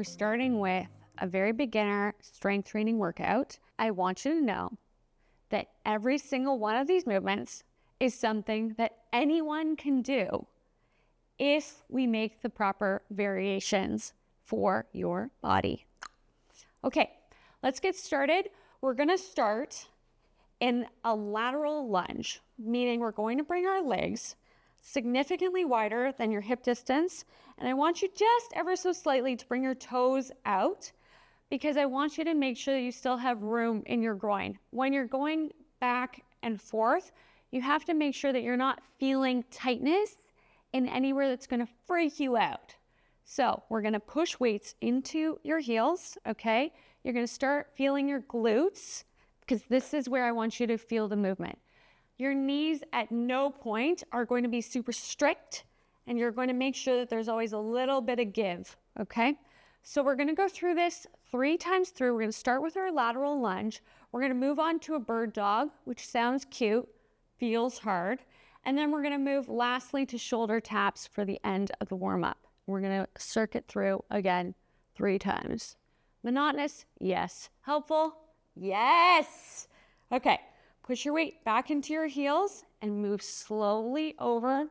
we're starting with a very beginner strength training workout. I want you to know that every single one of these movements is something that anyone can do if we make the proper variations for your body. Okay, let's get started. We're gonna start in a lateral lunge, meaning we're going to bring our legs significantly wider than your hip distance. And I want you just ever so slightly to bring your toes out, because I want you to make sure that you still have room in your groin. When you're going back and forth, you have to make sure that you're not feeling tightness in anywhere that's gonna freak you out. So we're gonna push weights into your heels, okay? You're gonna start feeling your glutes, because this is where I want you to feel the movement. Your knees at no point are going to be super strict, and you're going to make sure that there's always a little bit of give, okay? So we're gonna go through this 3 times through. We're gonna start with our lateral lunge. We're gonna move on to a bird dog, which sounds cute, feels hard. And then we're gonna move lastly to shoulder taps for the end of the warm-up. We're gonna circuit through again 3 times. Monotonous? Yes. Helpful? Yes. Okay, push your weight back into your heels and move slowly over.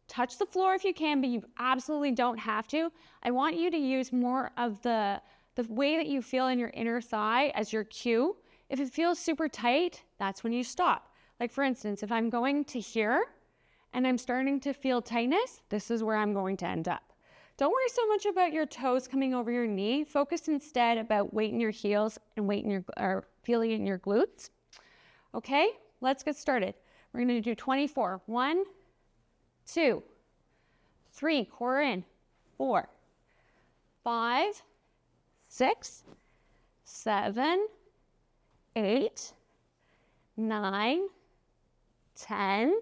Touch the floor if you can, but you absolutely don't have to. I want you to use more of the way that you feel in your inner thigh as your cue. If it feels super tight, that's when you stop. Like for instance, if I'm going to here and I'm starting to feel tightness, this is where I'm going to end up. Don't worry so much about your toes coming over your knee. Focus instead about weight in your heels and weight in your, or feeling in your glutes. Okay, let's get started. We're gonna do 24. 1, 2, 3, core in, 4, 5, 6, 7, 8, 9, 10,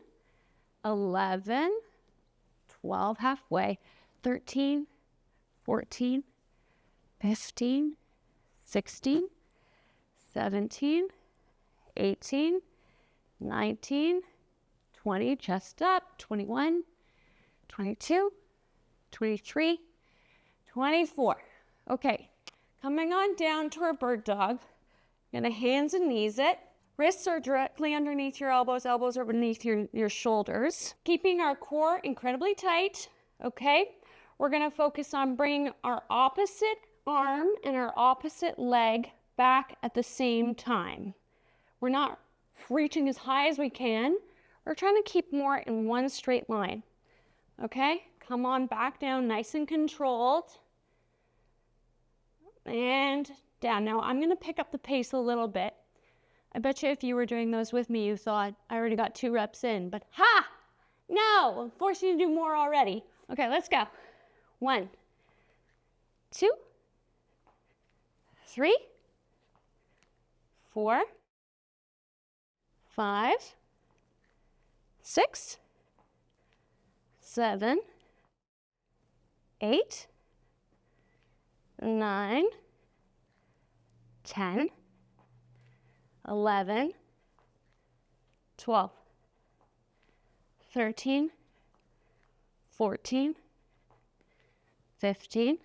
11, 12, halfway, 13, 14, 15, 16, 17, 18, 19, 20, chest up, 21, 22, 23, 24. Okay, coming on down to our bird dog. Gonna hands and knees it. Wrists are directly underneath your elbows. Elbows are beneath your shoulders. Keeping our core incredibly tight, okay? We're gonna focus on bringing our opposite arm and our opposite leg back at the same time. We're not reaching as high as we can. We're trying to keep more in one straight line, okay? Come on back down, nice and controlled. And down. Now I'm gonna pick up the pace a little bit. I bet you if you were doing those with me, you thought, I already got 2 reps in, but ha! No, I'm forcing you to do more already. Okay, let's go. 1, 2, 3, 4, 5, 6, 7, 8, 9, 10, 11, 12, 13, 14, 15,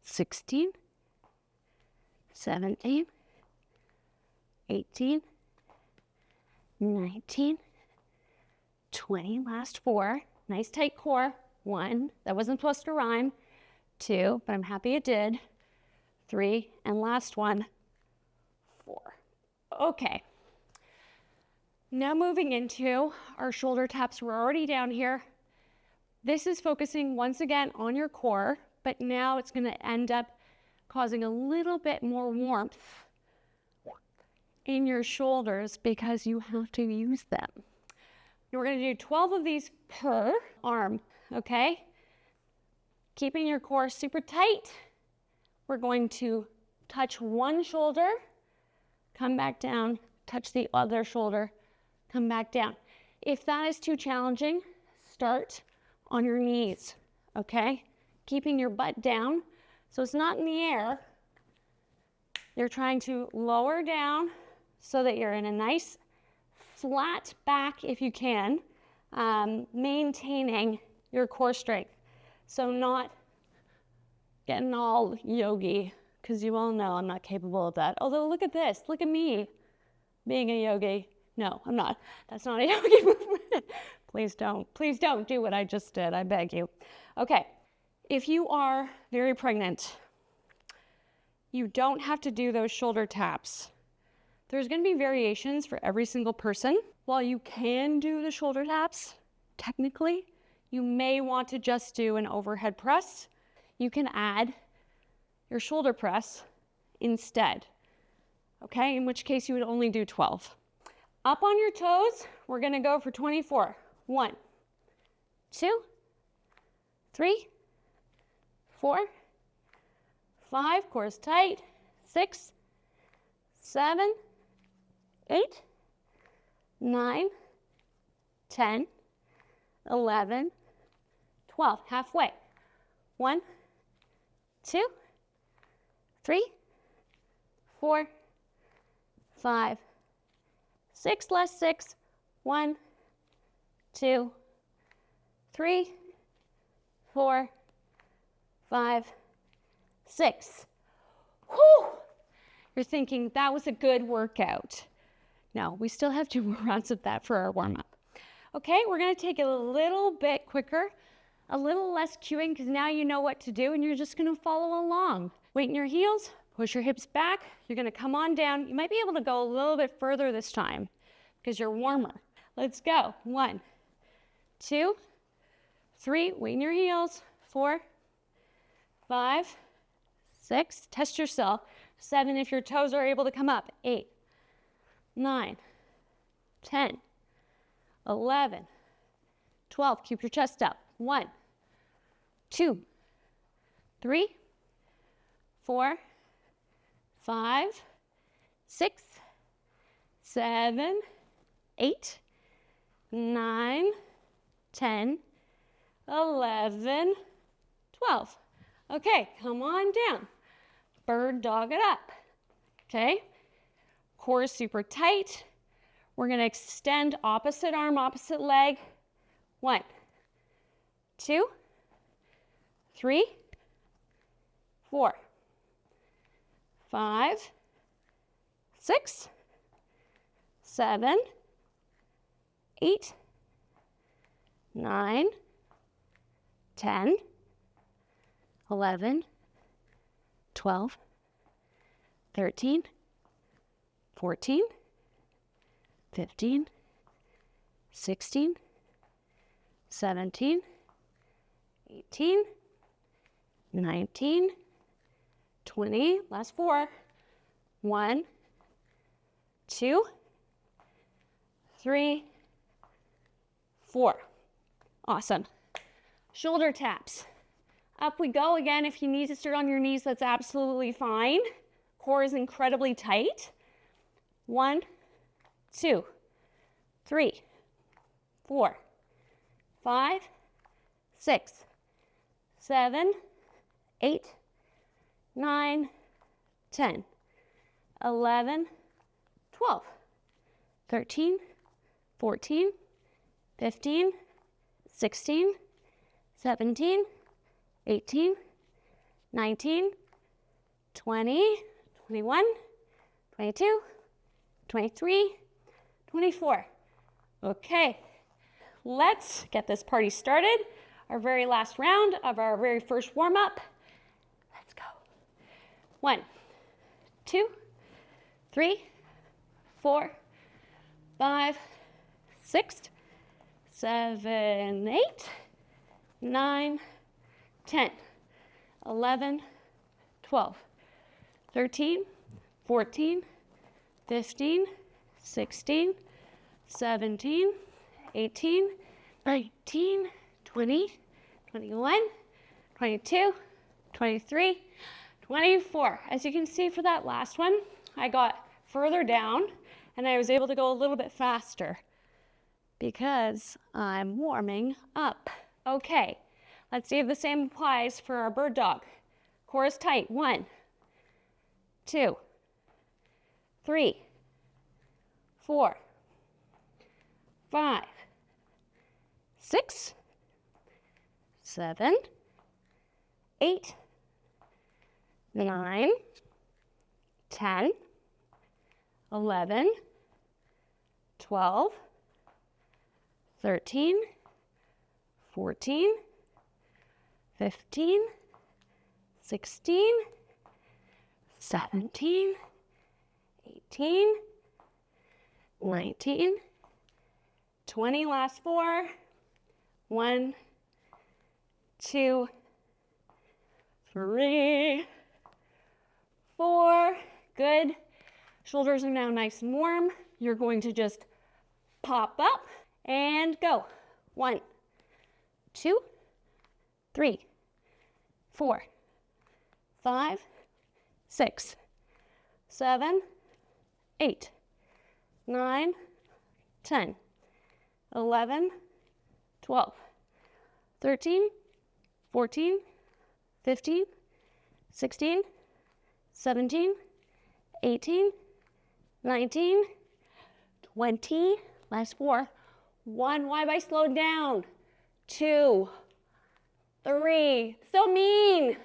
16, 17, 18, 19, 20, last 4. Nice tight core. 1, that wasn't supposed to rhyme. 2, but I'm happy it did. 3, and last one, 4. Okay. Now moving into our shoulder taps. We're already down here. This is focusing once again on your core, but now it's going to end up causing a little bit more warmth in your shoulders because you have to use them. We're going to do 12 of these per arm, okay? Keeping your core super tight. We're going to touch one shoulder, come back down, touch the other shoulder, come back down. If that is too challenging, start on your knees, okay? Keeping your butt down so it's not in the air. You're trying to lower down so that you're in a nice flat back if you can, maintaining your core strength. So not getting all yogi, because you all know I'm not capable of that. Although look at this, look at me being a yogi. No, I'm not. That's not a yogi movement. Please don't do what I just did, I beg you. Okay, if you are very pregnant, you don't have to do those shoulder taps. There's gonna be variations for every single person. While you can do the shoulder taps, technically, you may want to just do an overhead press. You can add your shoulder press instead, okay? In which case you would only do 12. Up on your toes, we're gonna go for 24. 1, 2, 3, 4, 5, core's tight, 6, 7, 8, 9, 10, 11, 12, halfway. 1, 2, 3, 4, 5, 6, less 6, 1, 2, 3, 4, 5, 6. Whew! You're thinking that was a good workout. No, we still have 2 more rounds of that for our warm-up. Okay, we're gonna take it a little bit quicker, a little less cueing, because now you know what to do and you're just gonna follow along. Weight in your heels, push your hips back. You're gonna come on down. You might be able to go a little bit further this time because you're warmer. Let's go. 1, 2, 3, weight in your heels. 4, 5, 6, test yourself. 7, if your toes are able to come up. 8, 9, 10, 11, 12, keep your chest up. 1, 2, 3, 4, 5, 6, 7, 8, 9, 10, 11, 12. Okay, come on down. Bird dog it up. Okay, core is super tight. We're gonna extend opposite arm, opposite leg. 1, 2, 3, 4, 5, 6, 7, 8, 9, 10, 11, 12, 13, 14, 15, 16, 17, 18, 19, 20, last 4, 1, 2, 3, 4. Awesome. Shoulder taps. Up we go again. If you need to start on your knees, that's absolutely fine. Core is incredibly tight. 1, 2, 3, 4, 5, 6, 7, 8, 9, 10, 11, 12, 13, 14, 15, 16, 17, 18, 19, 20, 21, 22, 23, 24. Okay, let's get this party started. Our very last round of our very first warm-up. Let's go. 1, 2, 3, 4, 5, 6, 7, 8, 9, 10, 11, 12, 13, 14, 15, 16, 17, 18, 19, 20, 21, 22, 23, 24. As you can see for that last one, I got further down and I was able to go a little bit faster because I'm warming up. Okay, let's see if the same applies for our bird dog. Core is tight. 1, 2, 3, 4, 5, 6, 7, 8, 9, 10, 11, 12, 13, 14, 15, 16, 17, 18, 19, 20, last 4, 1, 2, 3, 4, good. Shoulders are now nice and warm. You're going to just pop up and go. 1, 2, 3, 4, 5, 6, 7, 8, 9, 10, 11, 12, 13, 14, 15, 16, 17, 18, 19, 20, last 4, 1, why have I slowed down? 2, 3, so mean.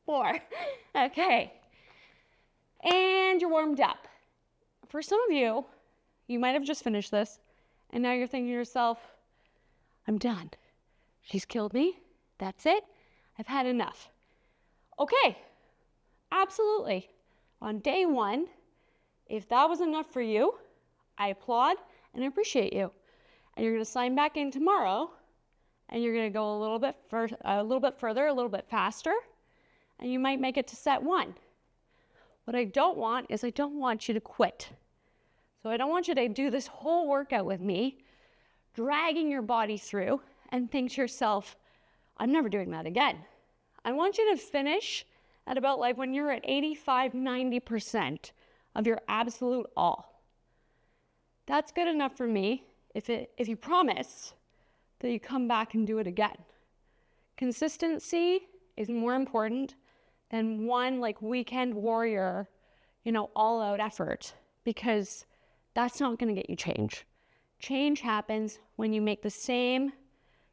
4, okay. And you're warmed up. For some of you, you might have just finished this, and now you're thinking to yourself, I'm done. She's killed me. That's it. I've had enough. Okay, absolutely. On day 1, if that was enough for you, I applaud and I appreciate you. And you're going to sign back in tomorrow, and you're going to go a little bit further, a little bit faster, and you might make it to set 1. What I don't want is I don't want you to quit. So I don't want you to do this whole workout with me, dragging your body through and think to yourself, I'm never doing that again. I want you to finish at about like when you're at 85, 90% of your absolute all. That's good enough for me if you promise that you come back and do it again. Consistency is more important than one like weekend warrior, all out effort, because that's not going to get you change. Change happens when you make the same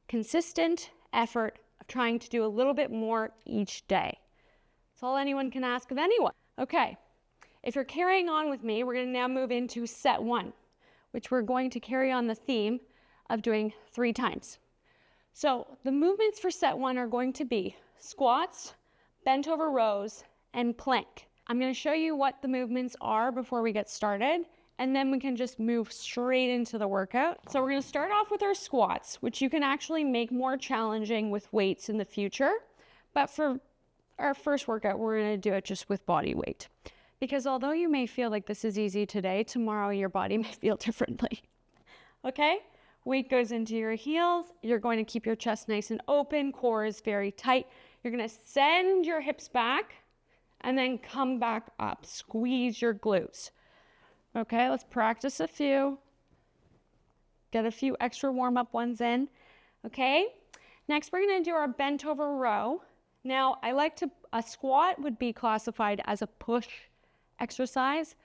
consistent effort of trying to do a little bit more each day. That's all anyone can ask of anyone. Okay, if you're carrying on with me, we're going to now move into set 1, which we're going to carry on the theme of doing 3 times. So the movements for set 1 are going to be squats, bent over rows, and plank. I'm going to show you what the movements are before we get started, and then we can just move straight into the workout. So we're going to start off with our squats, which you can actually make more challenging with weights in the future. But for our first workout, we're going to do it just with body weight. Because although you may feel like this is easy today, tomorrow your body may feel differently. Okay? Weight goes into your heels. You're going to keep your chest nice and open. Core is very tight. You're going to send your hips back and then come back up. Squeeze your glutes. Okay, let's practice a few. Get a few extra warm-up ones in. Okay, next we're going to do our bent over row. Now, a squat would be classified as a push exercise,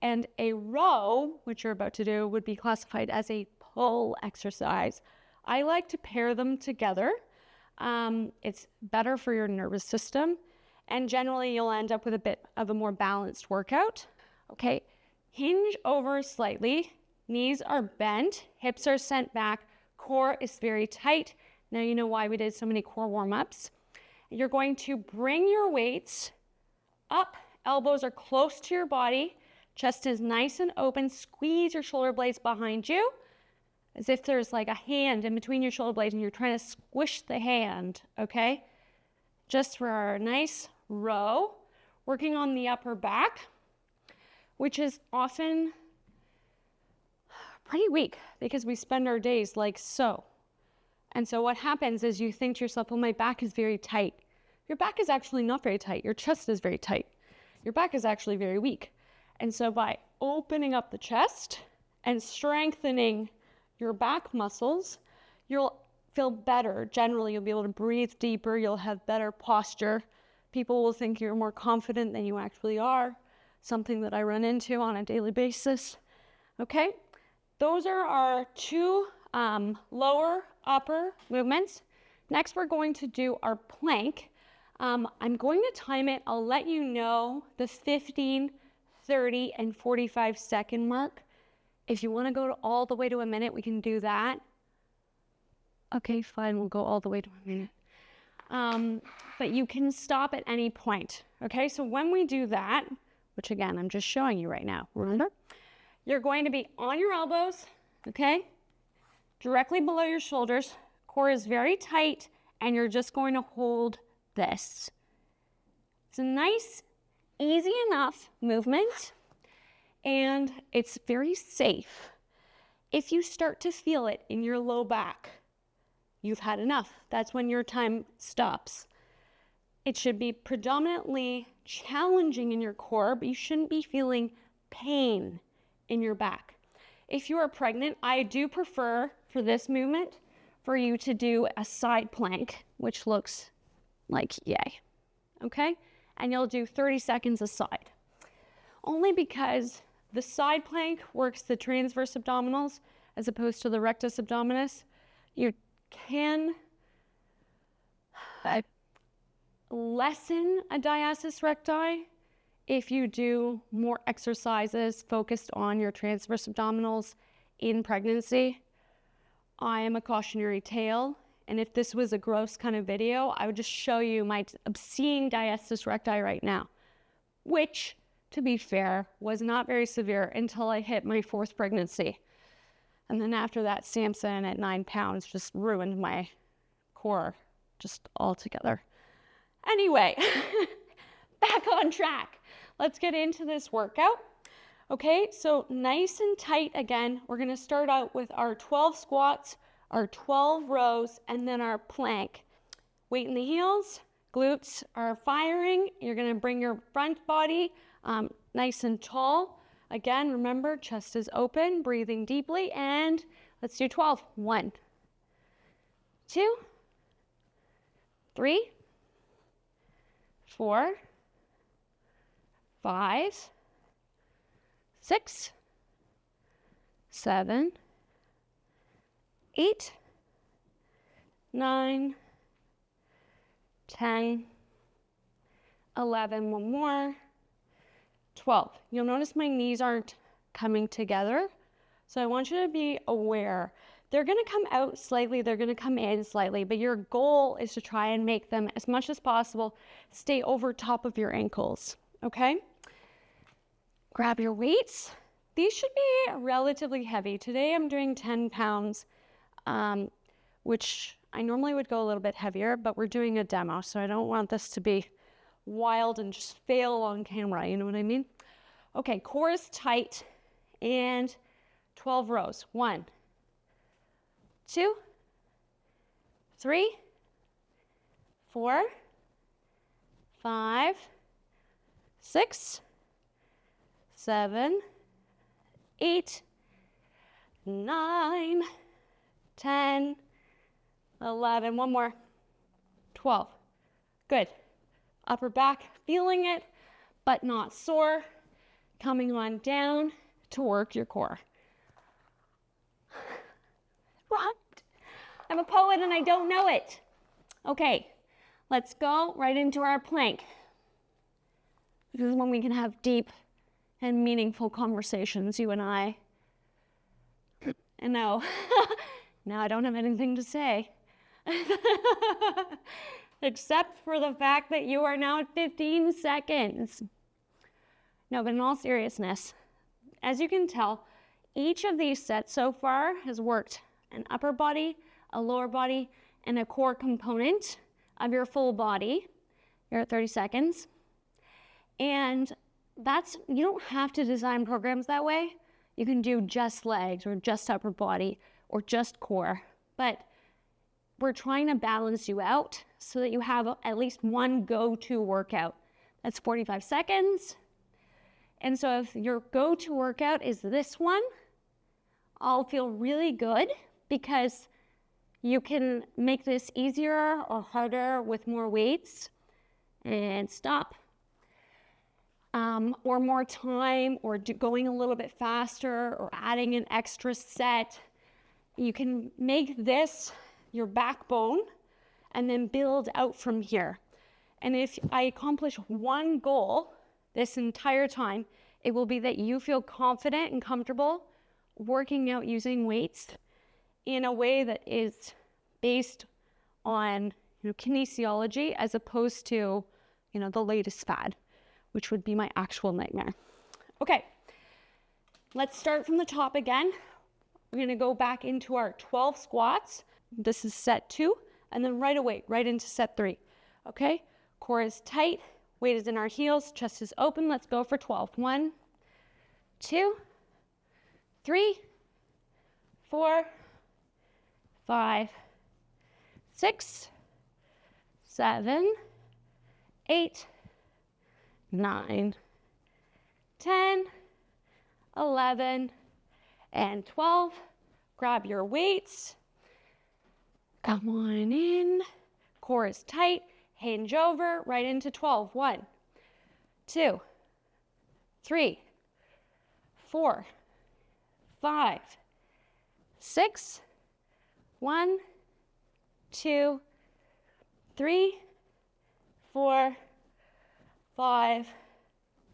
and a row, which you're about to do, would be classified as a pull exercise. I like to pair them together. It's better for your nervous system, and generally you'll end up with a bit of a more balanced workout. Okay, hinge over slightly, knees are bent, hips are sent back, core is very tight. Now you know why we did so many core warm-ups. You're going to bring your weights up, elbows are close to your body, chest is nice and open, squeeze your shoulder blades behind you, as if there's like a hand in between your shoulder blades and you're trying to squish the hand, okay? Just for our nice row, working on the upper back, which is often pretty weak because we spend our days like so. And so what happens is you think to yourself, well, my back is very tight. Your back is actually not very tight. Your chest is very tight. Your back is actually very weak. And so by opening up the chest and strengthening your back muscles, you'll feel better. Generally, you'll be able to breathe deeper. You'll have better posture. People will think you're more confident than you actually are, something that I run into on a daily basis. Okay, those are our 2 lower, upper movements. Next, we're going to do our plank. I'm going to time it. I'll let you know the 15, 30, and 45-second mark. If you want to go all the way to a minute, we can do that. Okay, fine, we'll go all the way to a minute. But you can stop at any point. Okay, so when we do that, which again, I'm just showing you right now, remember? You're going to be on your elbows, okay? Directly below your shoulders. Core is very tight, and you're just going to hold this. It's a nice, easy enough movement, and it's very safe. If you start to feel it in your low back, you've had enough. That's when your time stops. It should be predominantly challenging in your core, but you shouldn't be feeling pain in your back. If you are pregnant, I do prefer for this movement for you to do a side plank, which looks like yay, okay? And you'll do 30 seconds a side. Only because the side plank works the transverse abdominals as opposed to the rectus abdominis. You can lessen a diastasis recti if you do more exercises focused on your transverse abdominals in pregnancy. I am a cautionary tale, and if this was a gross kind of video, I would just show you my obscene diastasis recti right now, which, to be fair, was not very severe until I hit my 4th pregnancy. And then after that, Samson at 9 pounds just ruined my core just altogether. Anyway, back on track. Let's get into this workout. Okay, so nice and tight again. We're gonna start out with our 12 squats, our 12 rows, and then our plank. Weight in the heels, glutes are firing. You're gonna bring your front body nice and tall. Again, remember, chest is open, breathing deeply, and let's do 12. 1, 2, 3, 4, 5, 6, 7, 8, 9, 10, 11, one more, 12. You'll notice my knees aren't coming together, so I want you to be aware. They're gonna come out slightly, they're gonna come in slightly, but your goal is to try and make them, as much as possible, stay over top of your ankles, okay? Grab your weights. These should be relatively heavy. Today I'm doing 10 pounds, which I normally would go a little bit heavier, but we're doing a demo, so I don't want this to be wild and just fail on camera, you know what I mean? Okay, core is tight, and 12 rows. 1, 2, 3, 4, 5, 6, 7, 8, 9, 10, 11, one more, 12. Good. Upper back, feeling it, but not sore. Coming on down to work your core. What? I'm a poet and I don't know it. Okay, let's go right into our plank. This is when we can have deep and meaningful conversations, you and I. And now I don't have anything to say. Except for the fact that you are now at 15 seconds. No, but in all seriousness, as you can tell, each of these sets so far has worked an upper body, a lower body, and a core component of your full body. You're at 30 seconds. And you don't have to design programs that way. You can do just legs or just upper body or just core. But we're trying to balance you out so that you have at least one go-to workout. That's 45 seconds. And so if your go-to workout is this one, I'll feel really good because you can make this easier or harder with more weights and stop. Or more time, or going a little bit faster, or adding an extra set. You can make this your backbone and then build out from here. And if I accomplish one goal this entire time, it will be that you feel confident and comfortable working out using weights in a way that is based on kinesiology as opposed to the latest fad, which would be my actual nightmare. Okay, let's start from the top again. We're going to go back into our 12 squats. This is set 2, and then right away, right into set 3. Okay, core is tight, weight is in our heels, chest is open. Let's go for 12. 1, 2, 3, 4, 5, 6, 7, 8, 9, 10, 11, and 12. Grab your weights. Come on in. Core is tight. Hinge over right into 12. 1, 2, 3, 4, 5, 6, 1, 2, 3, 4, 5,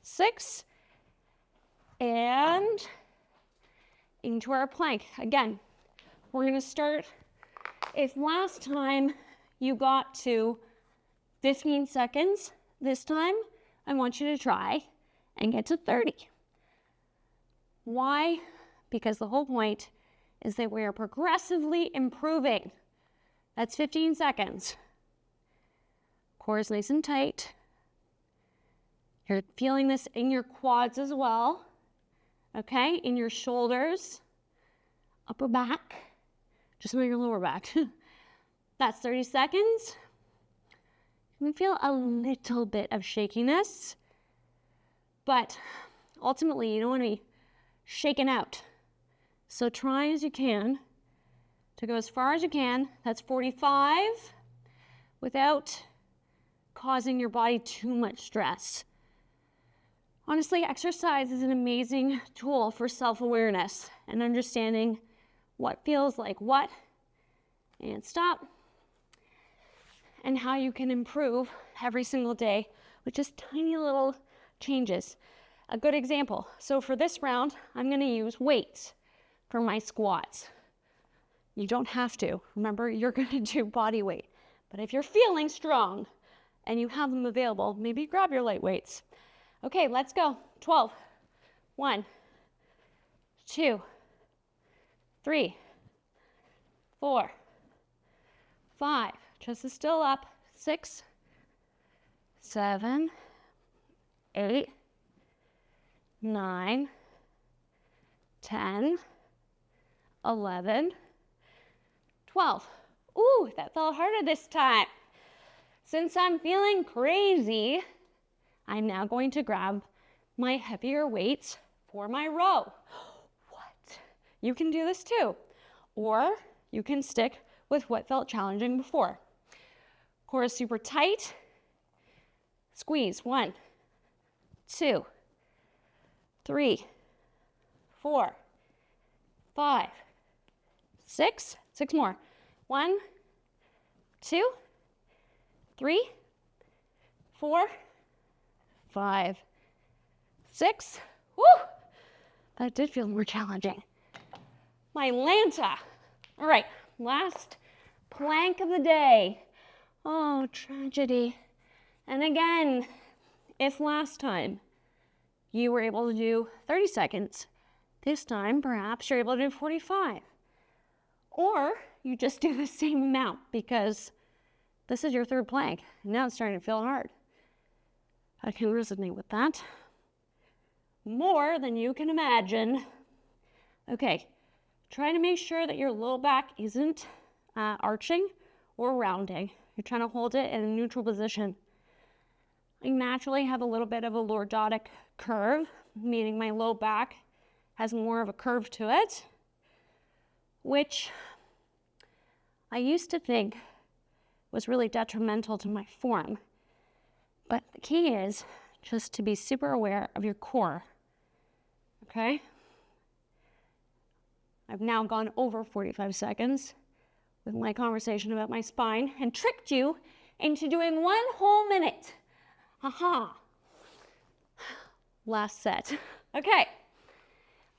6, and into our plank. Again, we're going to start. If last time you got to 15 seconds, this time I want you to try and get to 30. Why? Because the whole point is that we are progressively improving. That's 15 seconds. Core is nice and tight. You're feeling this in your quads as well. Okay, in your shoulders, upper back, just not your lower back. That's 30 seconds. You can feel a little bit of shakiness, but ultimately you don't want to be shaken out. So try as you can to go as far as you can. That's 45 without causing your body too much stress. Honestly, exercise is an amazing tool for self-awareness and understanding what feels like what, and stop, and how you can improve every single day with just tiny little changes. A good example, so for this round, I'm going to use weights for my squats. You don't have to. Remember, you're going to do body weight. But if you're feeling strong and you have them available, maybe grab your light weights. Okay, let's go. 12. 1, 2, 3, 4, 5. Chest is still up. 6, 7, 8, 9, 10, 11, 12. Ooh, that felt harder this time. Since I'm feeling crazy, I'm now going to grab my heavier weights for my row. What? You can do this too. Or you can stick with what felt challenging before. Core is super tight. Squeeze. 1, 2, 3, 4, 5, 6. 6 more. 1, 2, 3, 4, 5, 6. Woo! That did feel more challenging. My Lanta. All right, last plank of the day. Oh, tragedy. And again, if last time you were able to do 30 seconds, this time perhaps you're able to do 45. Or you just do the same amount because this is your third plank. And now it's starting to feel hard. I can resonate with that. More than you can imagine. Okay, try to make sure that your low back isn't arching or rounding. You're trying to hold it in a neutral position. I naturally have a little bit of a lordotic curve, meaning my low back has more of a curve to it, which I used to think was really detrimental to my form. But the key is just to be super aware of your core, okay? I've now gone over 45 seconds with my conversation about my spine and tricked you into doing 1 whole minute. Aha. Last set. Okay.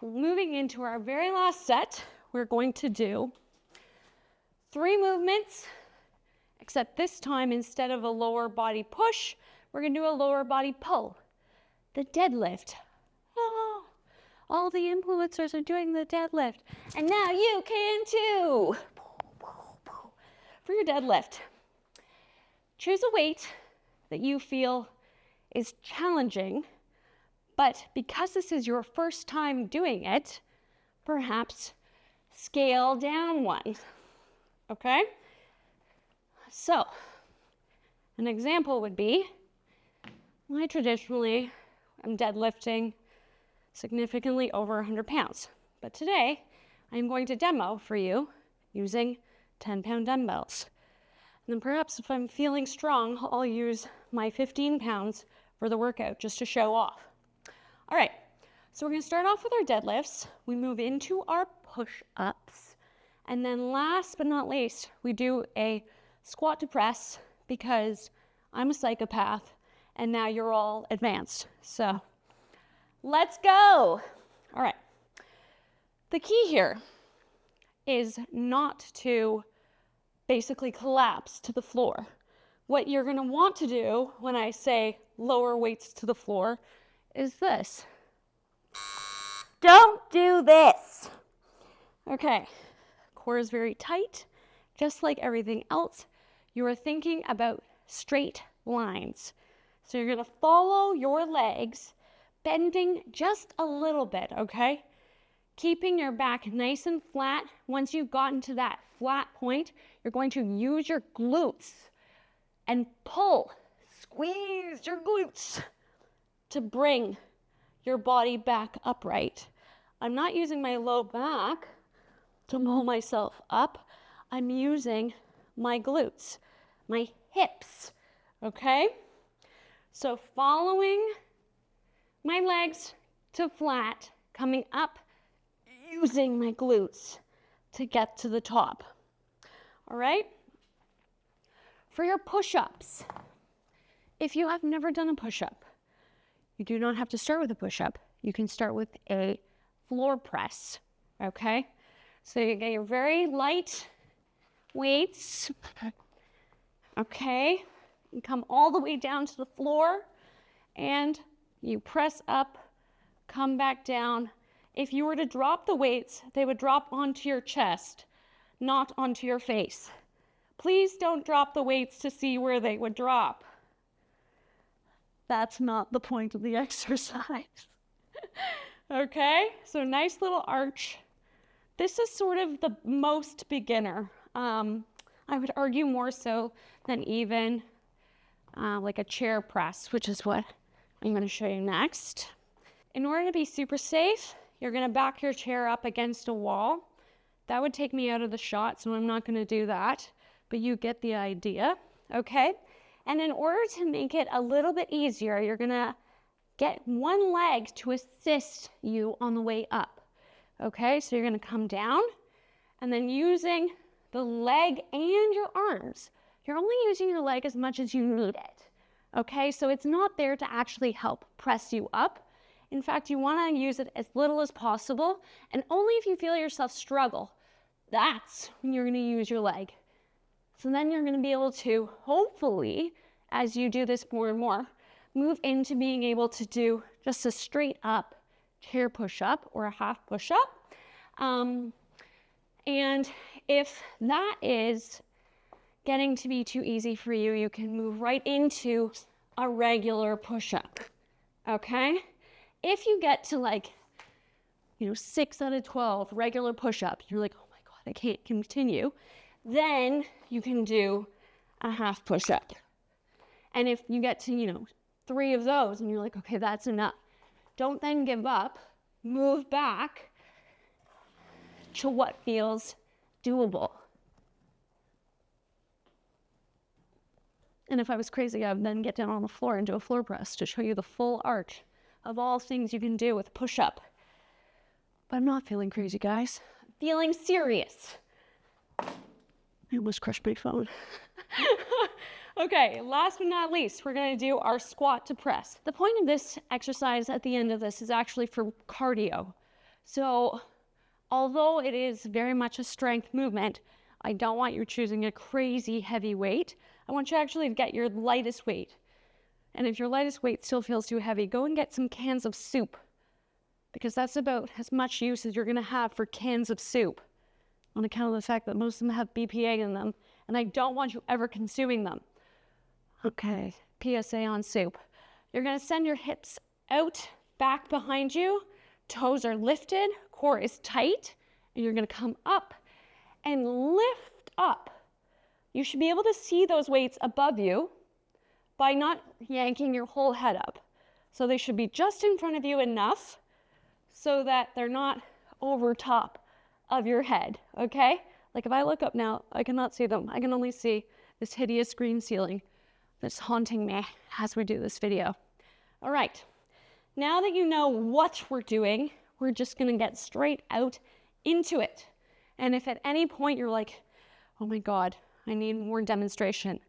Moving into our very last set, we're going to do 3 movements, except this time instead of a lower body push, we're going to do a lower body pull. The deadlift. Oh, all the influencers are doing the deadlift. And now you can too. For your deadlift, choose a weight that you feel is challenging, but because this is your first time doing it, perhaps scale down one. Okay? So, an example would be, I traditionally am deadlifting significantly over 100 pounds. But today, I'm going to demo for you using 10-pound dumbbells. And then perhaps if I'm feeling strong, I'll use my 15 pounds for the workout just to show off. All right, so we're going to start off with our deadlifts. We move into our push-ups. And then last but not least, we do a squat to press because I'm a psychopath and now you're all advanced. So let's go. All right. The key here is not to basically collapse to the floor. What you're going to want to do when I say lower weights to the floor is this. Don't do this. Okay. Core is very tight. Just like everything else, you are thinking about straight lines. So you're going to follow your legs, bending just a little bit, okay? Keeping your back nice and flat. Once you've gotten to that flat point, you're going to use your glutes and pull, squeeze your glutes to bring your body back upright. I'm not using my low back to pull myself up. I'm using my glutes, my hips, okay? So following my legs to flat, coming up, using my glutes to get to the top. All right? For your push-ups, if you have never done a push-up, you do not have to start with a push-up. You can start with a floor press, okay? So you get your very light weights, okay? You come all the way down to the floor and you press up, come back down. If you were to drop the weights, they would drop onto your chest, not onto your face. Please don't drop the weights to see where they would drop. That's not the point of the exercise. Okay, so nice little arch. This is sort of the most beginner. I would argue more so than even like a chair press, which is what I'm going to show you next. In order to be super safe, you're going to back your chair up against a wall. That would take me out of the shot, so I'm not going to do that, but you get the idea, okay? And in order to make it a little bit easier, you're going to get one leg to assist you on the way up, okay? So you're going to come down, and then using the leg and your arms, you're only using your leg as much as you need it, okay? So it's not there to actually help press you up. In fact, you want to use it as little as possible, and only if you feel yourself struggle, that's when you're going to use your leg. So then you're going to be able to, hopefully, as you do this more and more, move into being able to do just a straight up chair push-up or a half push-up. And if that is getting to be too easy for you, you can move right into a regular push-up, okay? If you get to 6 out of 12 regular push-ups, you're like, oh my God, I can't continue, then you can do a half push-up. And if you get to, 3 of those and you're like, okay, that's enough, don't then give up, move back to what feels doable. And if I was crazy, I would then get down on the floor and do a floor press to show you the full arch of all things you can do with push-up. But I'm not feeling crazy, guys. I'm feeling serious. I almost crushed my phone. Okay, last but not least, we're gonna do our squat to press. The point of this exercise at the end of this is actually for cardio. So although it is very much a strength movement, I don't want you choosing a crazy heavy weight. I want you actually to get your lightest weight. And if your lightest weight still feels too heavy, go and get some cans of soup, because that's about as much use as you're gonna have for cans of soup, on account of the fact that most of them have BPA in them, and I don't want you ever consuming them. Okay, PSA on soup. You're gonna send your hips out, back behind you, toes are lifted, core is tight, and you're gonna come up and lift up. You should be able to see those weights above you by not yanking your whole head up. So they should be just in front of you enough so that they're not over top of your head, okay? Like if I look up now, I cannot see them. I can only see this hideous green ceiling that's haunting me as we do this video. All right, now that you know what we're doing, we're just gonna get straight out into it. And if at any point you're like, oh my God, I need more demonstration,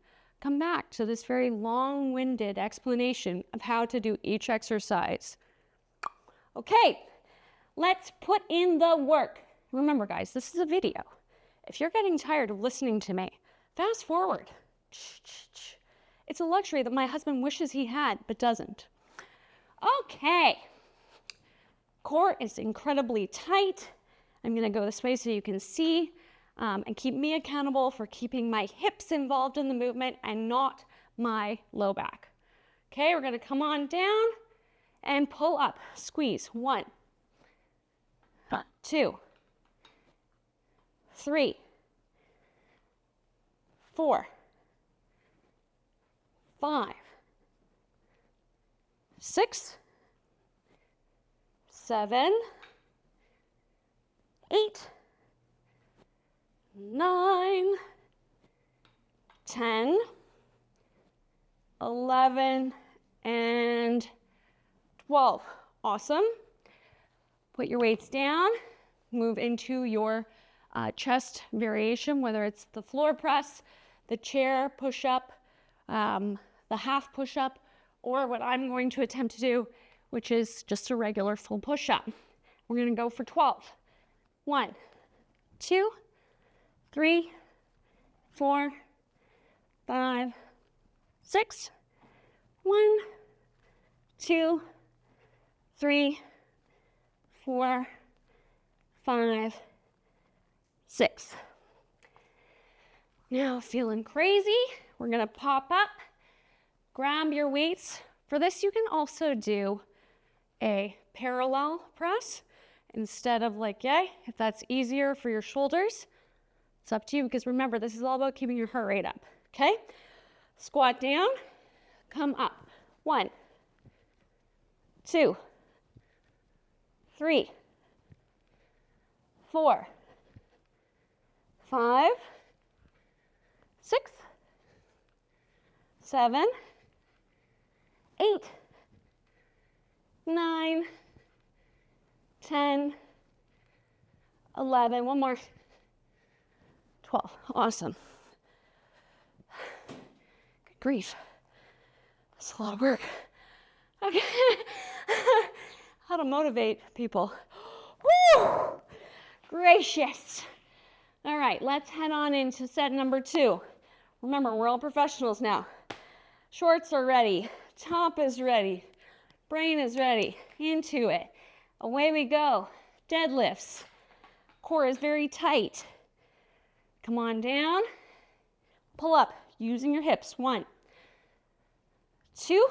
come back to this very long-winded explanation of how to do each exercise. Okay, let's put in the work. Remember guys, this is a video. If you're getting tired of listening to me, fast forward. It's a luxury that my husband wishes he had, but doesn't. Okay, core is incredibly tight. I'm gonna go this way so you can see, and keep me accountable for keeping my hips involved in the movement and not my low back. Okay, we're gonna come on down and pull up, squeeze. 1, 2, 3, 4, 5, 6, 7, 8, 9, 10, 11, and 12. Awesome. Put your weights down, move into your chest variation, whether it's the floor press, the chair push-up, the half push-up, or what I'm going to attempt to do, which is just a regular full push-up. We're gonna go for 12. 1, 2, 3, 4, 5, 6, 1, 2, 3, 4, 5, 6. Now feeling crazy, we're gonna pop up, grab your weights. For this, you can also do a parallel press instead of like yay, if that's easier for your shoulders. It's up to you, because remember, this is all about keeping your heart rate up, okay? Squat down, come up. 1, 2, 3, 4, 5, 6, 7, 8, 9, 10, 11, one more, 12. Awesome. Good grief. That's a lot of work. Okay. How to motivate people. Woo! Gracious. All right, let's head on into set number 2. Remember, we're all professionals now. Shorts are ready. Top is ready. Brain is ready. Into it. Away we go. Deadlifts. Core is very tight. Come on down. Pull up using your hips. 1, 2,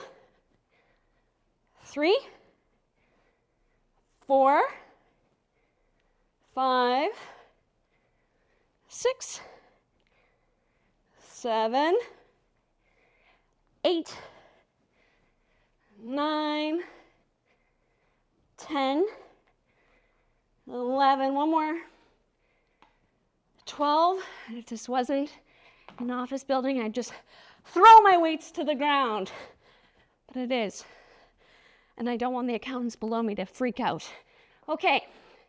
3, 4, 5, 6, 7, 8, 9, 10, 11, one more, 12. And if this wasn't an office building, I'd just throw my weights to the ground. But it is. And I don't want the accountants below me to freak out. Okay,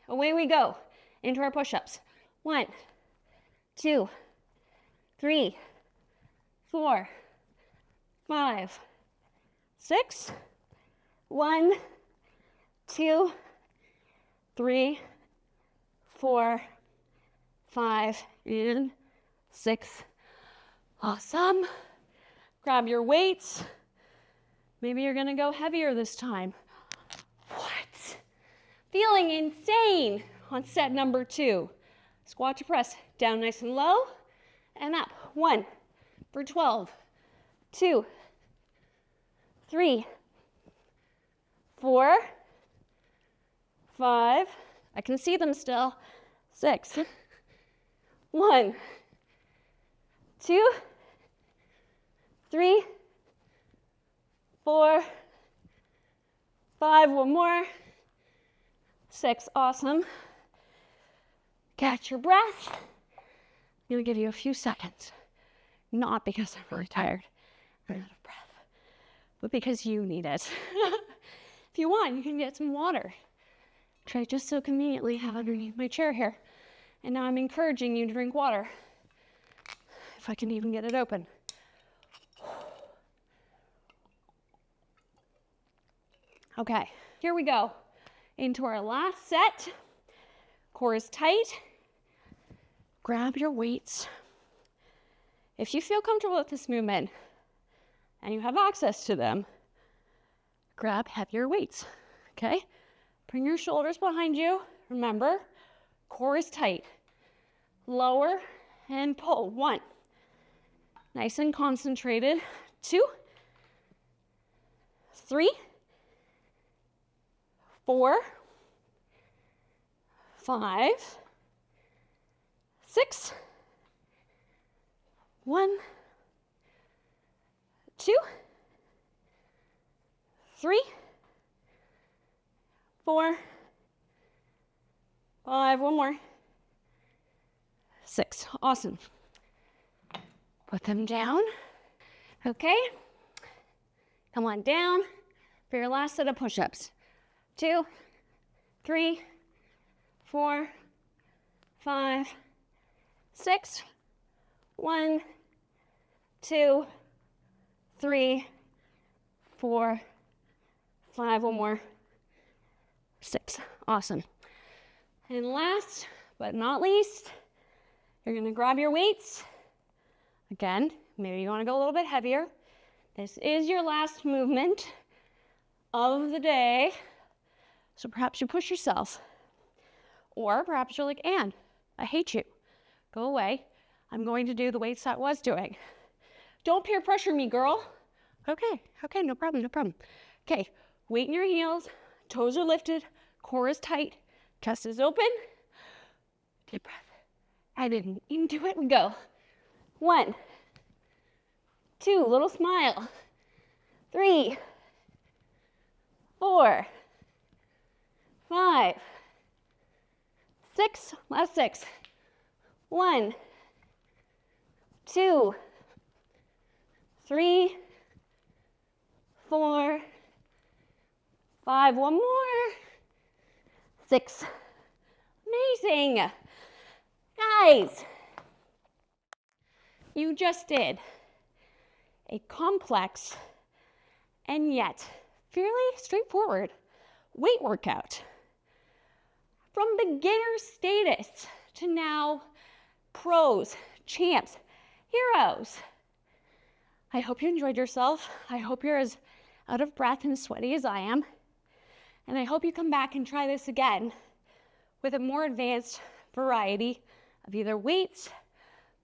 away we go into our push-ups. 1, 2, 3, 4, 5, 6, 1, 2, 3, 4, 5, and 6. Awesome. Grab your weights. Maybe you're gonna go heavier this time. What? Feeling insane on set number 2. Squat to press, down nice and low, and up. 1 for 12, 2, 3, 4, 5, I can see them still, 6, 1, 2, 3, 4, 5, one more, 6, awesome. Catch your breath. I'm gonna give you a few seconds, not because I'm really tired, I'm out of breath, but because you need it. If you want, you can get some water, which I just so conveniently have underneath my chair here. And now I'm encouraging you to drink water, if I can even get it open. Okay, here we go. Into our last set. Core is tight. Grab your weights. If you feel comfortable with this movement and you have access to them, grab heavier weights, okay? Bring your shoulders behind you. Remember, core is tight. Lower and pull. 1. Nice and concentrated. 2, 3, 4, 5, 6, 1, 2, 3, 4, 5, one more, 6. Awesome. Put them down. Okay. Come on down for your last set of push-ups. 2, 3, 4, 5, 6, 1, 2, 3, 4, 5, one more, 6. Awesome. And last but not least, you're gonna grab your weights. Again, maybe you wanna go a little bit heavier. This is your last movement of the day. So perhaps you push yourself. Or perhaps you're like, Anne, I hate you. Go away. I'm going to do the weights I was doing. Don't peer pressure me, girl. Okay, no problem. Okay, weight in your heels, toes are lifted, core is tight, chest is open. Deep breath. I didn't even do it. We go. 1, 2, little smile. 3, 4, 5, 6, last 6. 1, 2, 3, 4, 5, one more, 6. Amazing. Guys, you just did a complex and yet fairly straightforward weight workout. From beginner status to now pros, champs, heroes. I hope you enjoyed yourself. I hope you're as out of breath and sweaty as I am. And I hope you come back and try this again with a more advanced variety of either weights,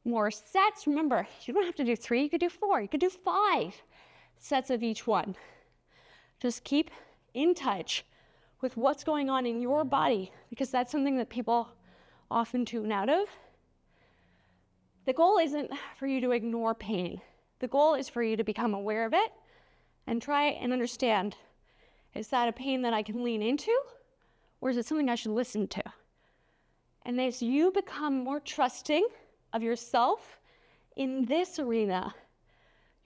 more sets. Remember, you don't have to do 3, you could do 4, you could do 5 sets of each one. Just keep in touch with what's going on in your body, because that's something that people often tune out of. The goal isn't for you to ignore pain. The goal is for you to become aware of it and try and understand, is that a pain that I can lean into, or is it something I should listen to? And as you become more trusting of yourself in this arena,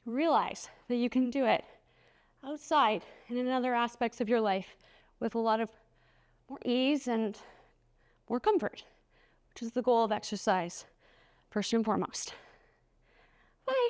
you realize that you can do it outside and in other aspects of your life with a lot of more ease and more comfort, which is the goal of exercise, first and foremost. Bye.